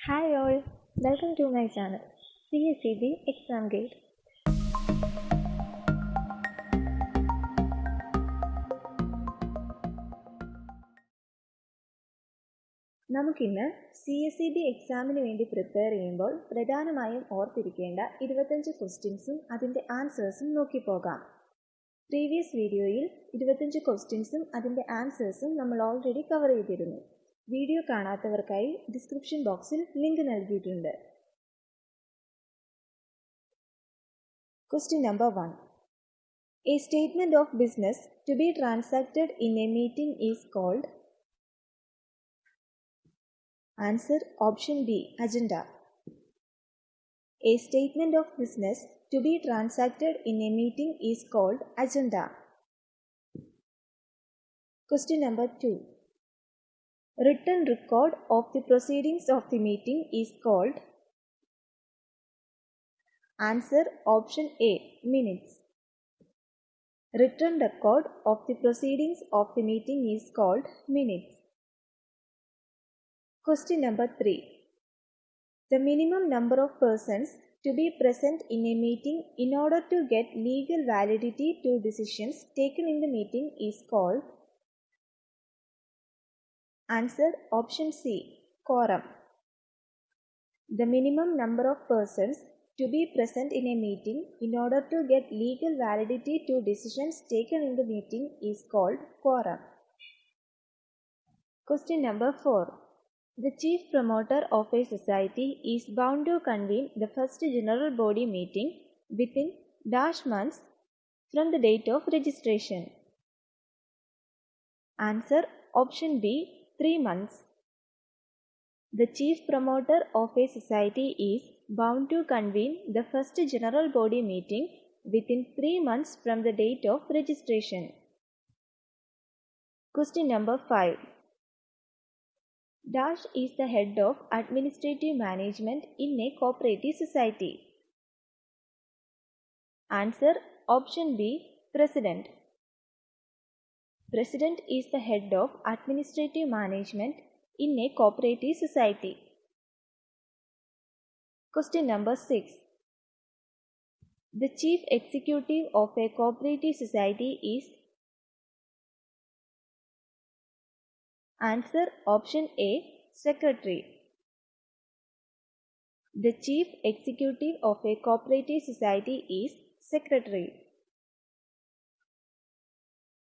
Hi all, welcome to my channel CSCB Exam Guide. നമുക്കിന്ന് CSCB എക്സാമിന് വേണ്ടി prepare ചെയ്യുമ്പോൾ പ്രധാനമായും ഓർത്തിരിക്കേണ്ട 25 ക്വസ്റ്റ്യൻസും അതിൻ്റെ ആൻസേഴ്സും നോക്കിപ്പോകാം. പ്രീവിയസ് വീഡിയോയിൽ 25 ക്വസ്റ്റ്യൻസും അതിൻ്റെ ആൻസേഴ്സും നമ്മൾ ഓൾറെഡി കവർ ചെയ്തിരുന്നു. വീഡിയോ കാണാത്തവർക്കായി ഡിസ്ക്രിപ്ഷൻ ബോക്സിൽ ലിങ്ക് നൽകിയിട്ടുണ്ട്. Question number 1. A statement of business to be transacted in a meeting is called. Answer option B, agenda. A statement of business to be transacted in a meeting is called agenda. Question number 2. Written record of the proceedings of the meeting is called. Answer option A, minutes. Written record of the proceedings of the meeting is called minutes. Question number 3. The minimum number of persons to be present in a meeting in order to get legal validity to decisions taken in the meeting is called. Answer option C, quorum. The minimum number of persons to be present in a meeting in order to get legal validity to decisions taken in the meeting is called quorum. Question number 4. The chief promoter of a society is bound to convene the first general body meeting within dash months from the date of registration. Answer option B, 3 months. The chief promoter of a society is bound to convene the first general body meeting within 3 months from the date of registration. Question number 5. Dash is the head of administrative management in a cooperative society. Answer option B, President. President is the head of administrative management in a cooperative society. Question number 6. The chief executive of a cooperative society is. Answer option A, Secretary. The chief executive of a cooperative society is Secretary.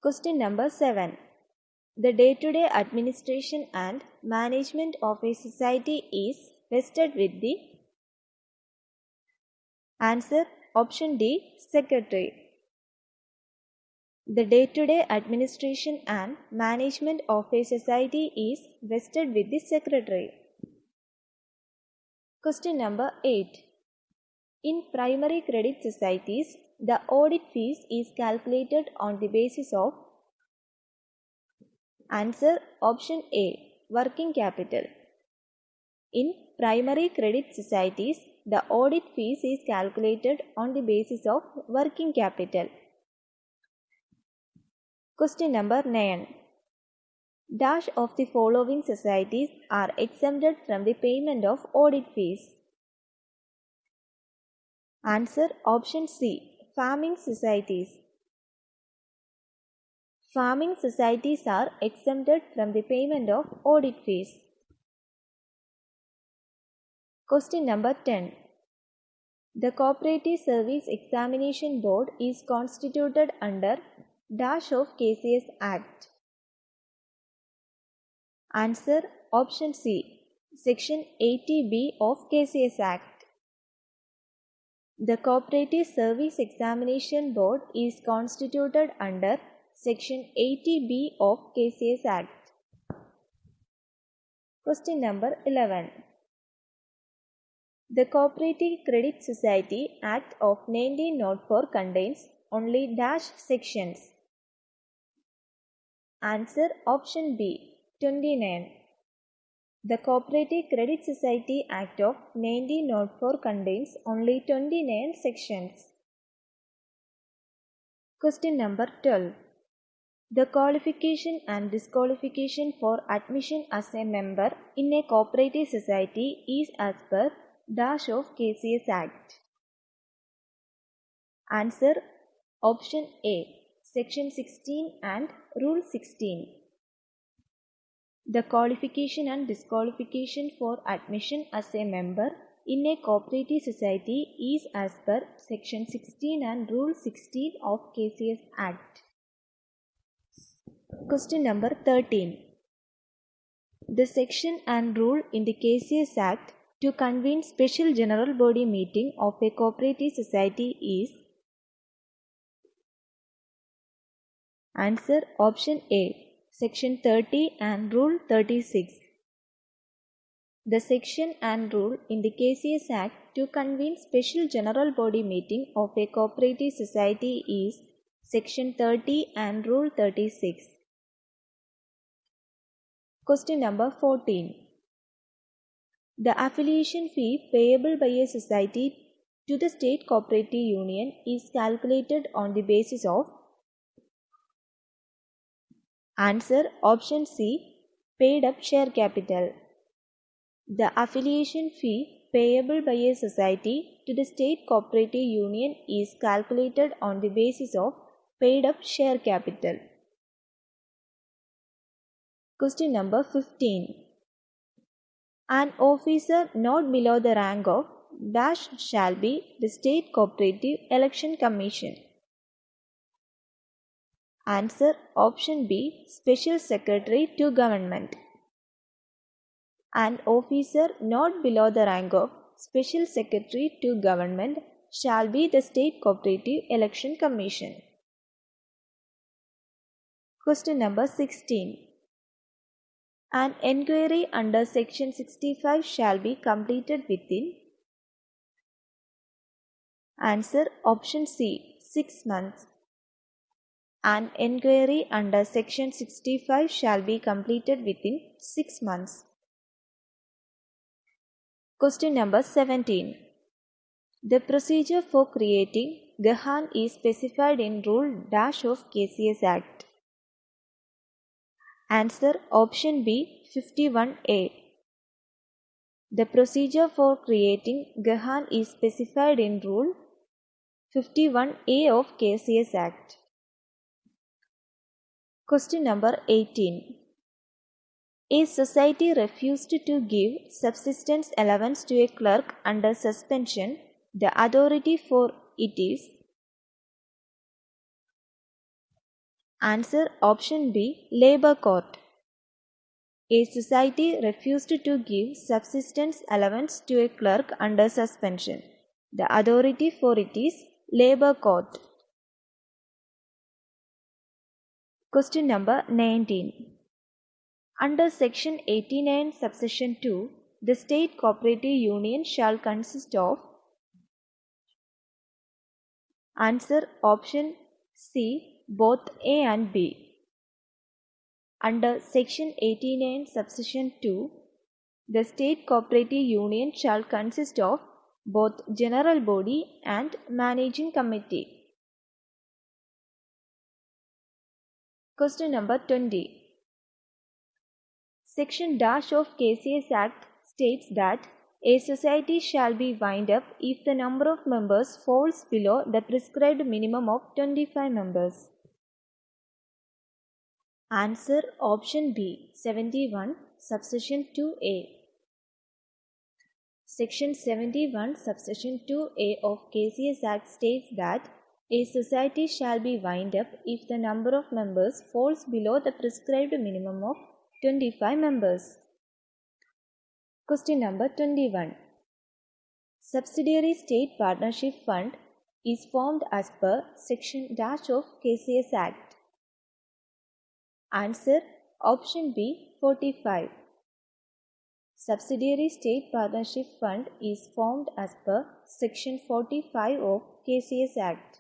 Question number 7. The day-to-day administration and management of a society is vested with the. Answer option D, Secretary. The day-to-day administration and management of a society is vested with the Secretary. Question number 8. In primary credit societies, the audit fees is calculated on the basis of. Answer option A, working capital. In primary credit societies, the audit fees is calculated on the basis of working capital. Question number 9. Dash of the following societies are exempted from the payment of audit fees. Answer option C, farming societies. Farming societies are exempted from the payment of audit fees. Question number 10. The Cooperative Service Examination Board is constituted under dash of KCS Act. Answer option C, Section 80B of KCS Act. The Cooperative Service Examination Board is constituted under Section 80B of KCS Act. Question number 11. The Cooperative Credit Society Act of 1904 contains only dash sections. Answer option B, 29. The Cooperative Credit Society Act of 1904 contains only 29 sections. Question number 12. The qualification and disqualification for admission as a member in a cooperative society is as per dash of KCS Act. Answer option A, Section 16 and Rule 16. The qualification and disqualification for admission as a member in a cooperative society is as per Section 16 and Rule 16 of KCS Act. Question number 13. The section and rule in the KCS Act to convene special general body meeting of a cooperative society is. Answer option A, Section 30 and Rule 36. The section and rule in the KCS Act to convene special general body meeting of a cooperative society is Section 30 and Rule 36. Question number 14. The affiliation fee payable by a society to the state cooperative union is calculated on the basis of. Answer option C, paid up share capital. The affiliation fee payable by a society to the state cooperative union is calculated on the basis of paid up share capital. Question number 15. An officer not below the rank of dash shall be the State Cooperative Election Commission. Answer option B, Special Secretary to Government. An officer not below the rank of Special Secretary to Government shall be the State Cooperative Election Commission. Question number 16. An enquiry under Section 65 shall be completed within. Answer option C, 6 months. An enquiry under Section 65 shall be completed within 6 months. Question number 17. The procedure for creating Gahan is specified in Rule dash of KCS Act. Answer option B, 51A. The procedure for creating Gahan is specified in Rule 51A of KCS Act. Question number 18. A society refused to give subsistence allowance to a clerk under suspension. The authority for it is. Answer option B, Labour Court. A society refused to give subsistence allowance to a clerk under suspension. The authority for it is Labour Court. Question number 19. Under Section 89 subsection 2, the State Cooperative Union shall consist of. Answer option C, both A and B. Under Section 89 subsection 2, the State Cooperative Union shall consist of both General Body and Managing Committee. Question number 20. Section dash of KCS Act states that a society shall be wind up if the number of members falls below the prescribed minimum of 25 members. Answer option B, 71 subsection 2A. Section 71 subsection 2A of KCS Act states that a society shall be wind up if the number of members falls below the prescribed minimum of 25 members. Question number 21. Subsidiary State Partnership Fund is formed as per Section dash of KCS Act. Answer option B, 45. Subsidiary State Partnership Fund is formed as per Section 45 of KCS Act.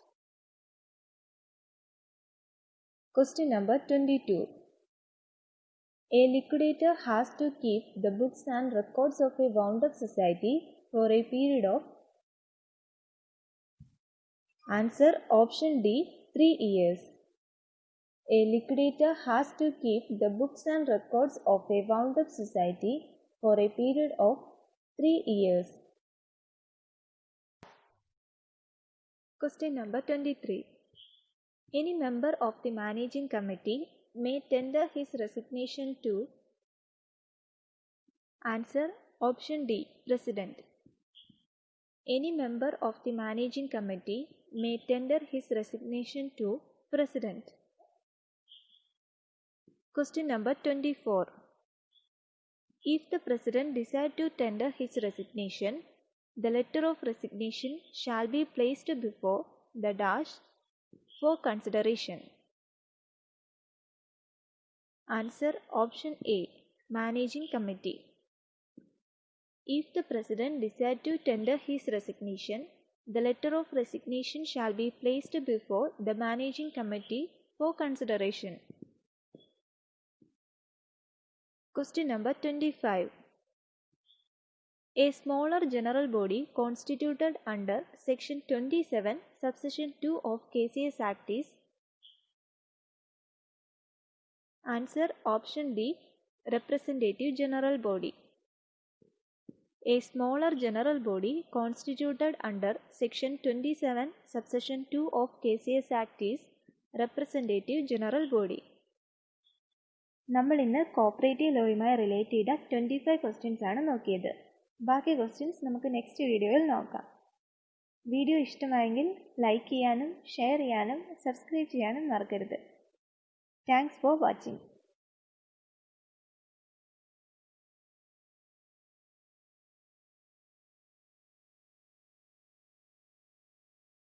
Question number 22. A liquidator has to keep the books and records of a wound-up society for a period of. Answer option D, 3 years. A liquidator has to keep the books and records of a wound-up society for a period of 3 years. Question number 23. Any member of the managing committee may tender his resignation to. Answer option D, President. Any member of the managing committee may tender his resignation to President. Question number 24. If the President decides to tender his resignation, the letter of resignation shall be placed before the dash for consideration. Answer option A, Managing Committee. If the President decides to tender his resignation, the letter of resignation shall be placed before the Managing Committee for consideration. Question number 25. A smaller general body constituted under Section 27, Subsection 2 of KCS Act is. Answer option D, Representative General Body. A smaller general body constituted under Section 27, Subsection 2 of KCS Act is Representative General Body. നമ്മൾ ഇന്ന് cooperative ലോയുമായി relate ചെയ്ത 25 questions ആണ് നോക്കിയത്. ബാക്കി questions നമുക്ക് next വീഡിയോയിൽ നോക്കാം. Video ഇഷ്ടമായെങ്കിൽ ലൈക്ക് ചെയ്യാനും ഷെയർ ചെയ്യാനും സബ്സ്ക്രൈബ് ചെയ്യാനും മറക്കരുത്. Thanks for watching.